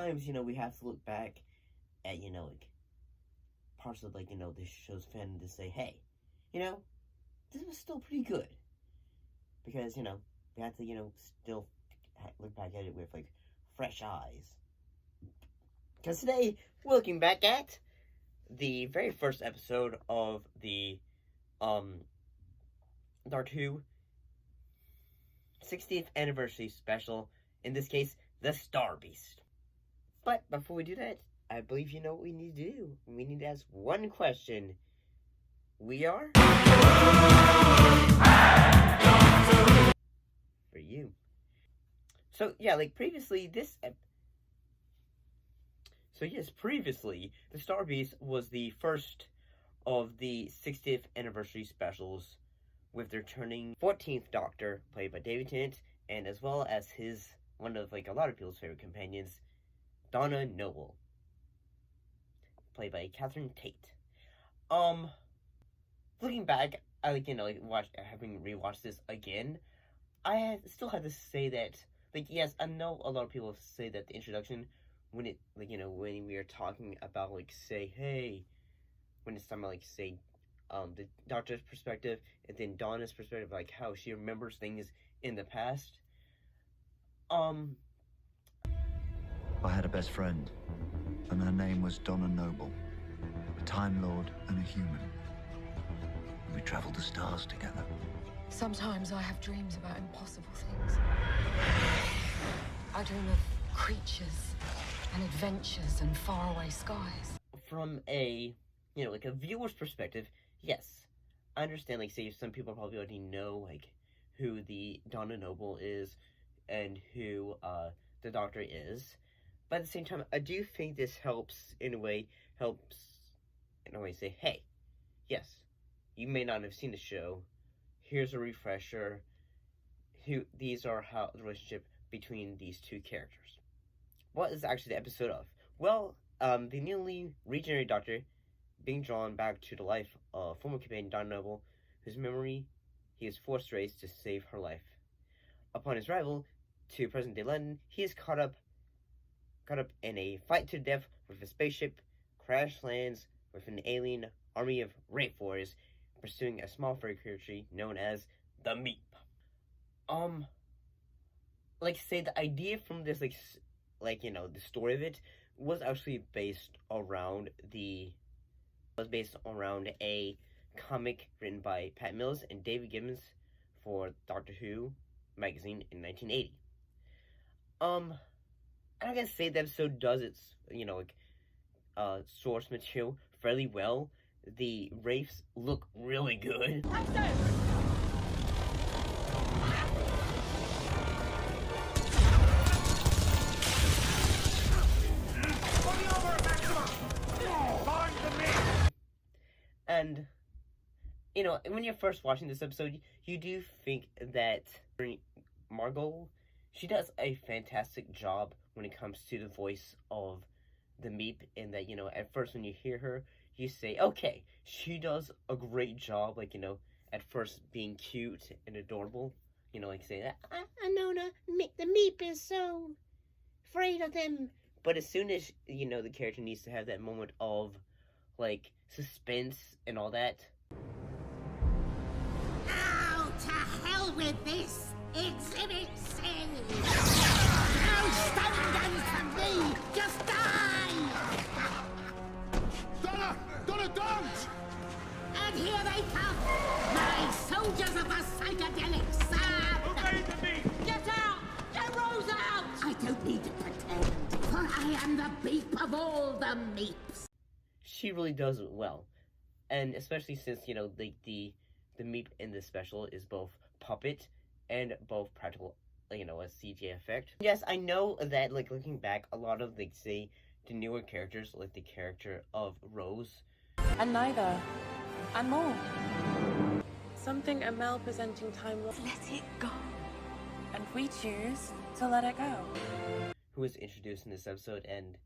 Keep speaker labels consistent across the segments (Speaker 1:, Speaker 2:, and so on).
Speaker 1: sometimes, we have to look back at, parts of, this show's fandom to say, hey, this was still pretty good. Because, we have to, still look back at it with, fresh eyes. Because today, we're looking back at the very first episode of the, Doctor Who 60th anniversary special. In this case, the Star Beast. But before we do that, I believe you know what we need to do. We need to ask one question. We are... for you. So, yeah, previously, previously, the Star Beast was the first of the 60th anniversary specials with the returning 14th Doctor, played by David Tennant, and as well as his, one of, a lot of people's favorite companions, Donna Noble, played by Catherine Tate. Looking back, having rewatched this again, still have to say that, yes, I know a lot of people say that the introduction, when we are talking about, say, hey, when it's talking about, say, the Doctor's perspective, and then Donna's perspective, how she remembers things in the past.
Speaker 2: I had a best friend, and her name was Donna Noble, a Time Lord and a human. We traveled the stars together.
Speaker 3: Sometimes I have dreams about impossible things. I dream of creatures and adventures and faraway skies.
Speaker 1: From a, a viewer's perspective, yes, I understand, say, some people probably already know, who the Donna Noble is and who, the Doctor is. But at the same time, I do think this in a way, say, hey, yes, you may not have seen the show. Here's a refresher. These are how the relationship between these two characters. What is actually the episode of? Well, the newly regenerated Doctor being drawn back to the life of former companion Donna Noble, whose memory he is forced to erase to save her life. Upon his arrival to present-day London, he is caught up in a fight to the death with a spaceship, crash lands with an alien army of rape warriors, pursuing a small furry creature known as the Meep. Say the idea from this, the story of it was actually based around a comic written by Pat Mills and David Gibbons for Doctor Who magazine in 1980. I gotta say the episode does its, source material fairly well. The wraiths look really good. And, when you're first watching this episode, you do think that Margot, she does a fantastic job when it comes to the voice of the Meep, in that, at first when you hear her, you say, okay, she does a great job, at first being cute and adorable, saying that, I know the Meep is so afraid of them. But as soon as, the character needs to have that moment of, suspense and all that.
Speaker 4: Now to hell with this! Exhibit C! No stun guns from me! Just die! Donna, don't! And here they come! My soldiers of the psychedelic sand!
Speaker 5: Obey the Meep!
Speaker 4: Get out! Get Rose out! I don't need to pretend, for I am the beep of all the Meeps.
Speaker 1: She really does it well. And especially since, the Meep in this special is both puppet and both practical, a CGI effect. Yes, I know that, looking back, a lot of, say, the newer characters, the character of Rose.
Speaker 6: And neither. And more. Something a presenting Time Lord.
Speaker 3: Let it go.
Speaker 6: And we choose to let it go.
Speaker 1: Who was introduced in this episode, and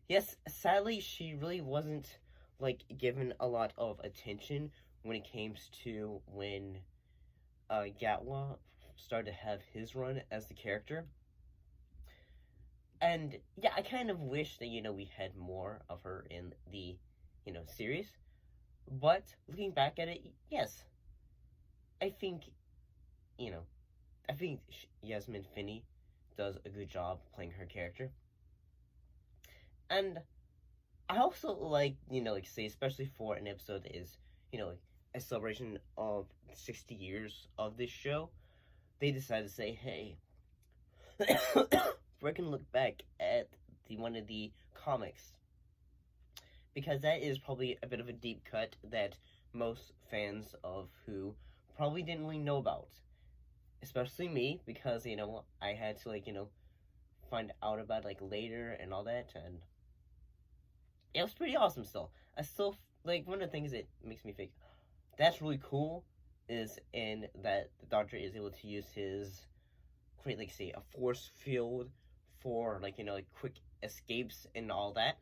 Speaker 1: yes, sadly, she really wasn't, given a lot of attention when it came to when Gatwa started to have his run as the character. And yeah, I kind of wish that we had more of her in the series. But looking back at it, yes, I think I think Yasmin Finney does a good job playing her character. And I also say, especially for an episode that is, like a celebration of 60 years of this show, they decided to say, hey, we're gonna look back at one of the comics. Because that is probably a bit of a deep cut that most fans of Who probably didn't really know about. Especially me, because, I had to, find out about it, later and all that, and it was pretty awesome still. I still, one of the things that makes me think, that's really cool, is in that the Doctor is able to use his, create, say, a force field for, quick escapes and all that.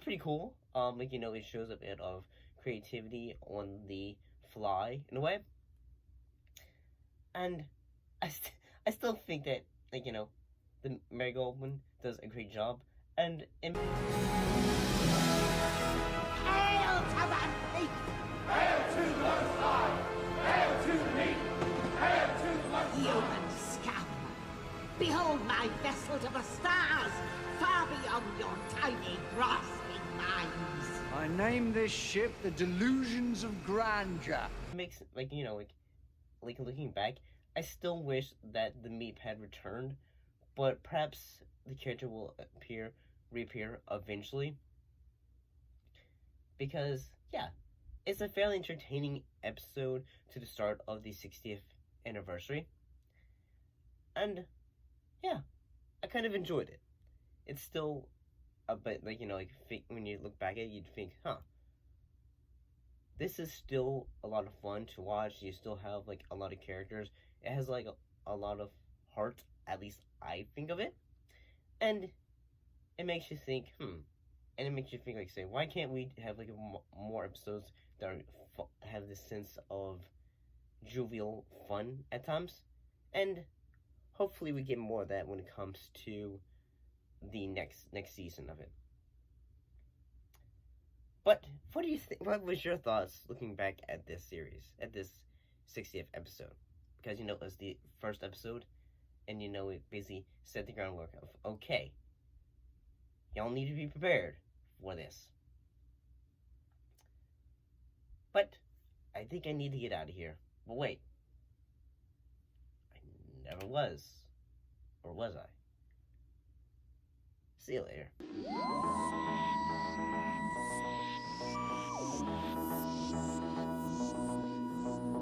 Speaker 1: Pretty cool. It shows a bit of creativity on the fly in a way, and I still think that the Mary Goldman does a great job, and
Speaker 4: Hail to the peak!
Speaker 5: Hail to the Most High! Hail to the meek! Hail to the Most
Speaker 4: Human scum! Behold my vessel to the stars, far beyond your tiny grasping minds.
Speaker 7: I name this ship the Delusions of Grandeur.
Speaker 1: it makes looking back, I still wish that the Meep had returned, but perhaps the character will reappear eventually. Because yeah, it's a fairly entertaining episode to the start of the 60th anniversary. And yeah, I kind of enjoyed it. It's still a bit when you look back at it, you'd think, this is still a lot of fun to watch. You still have a lot of characters. It has a lot of heart, at least I think of it. And it makes you think, and it makes you think, say, why can't we have more episodes that have this sense of jovial fun at times? And hopefully we get more of that when it comes to the next season of it. But what do you think? What was your thoughts looking back at this series, at this 60th episode? Because it was the first episode, and it basically set the groundwork of, okay, y'all need to be prepared for this. But I think I need to get out of here. But wait, I never was, or was I? See you later.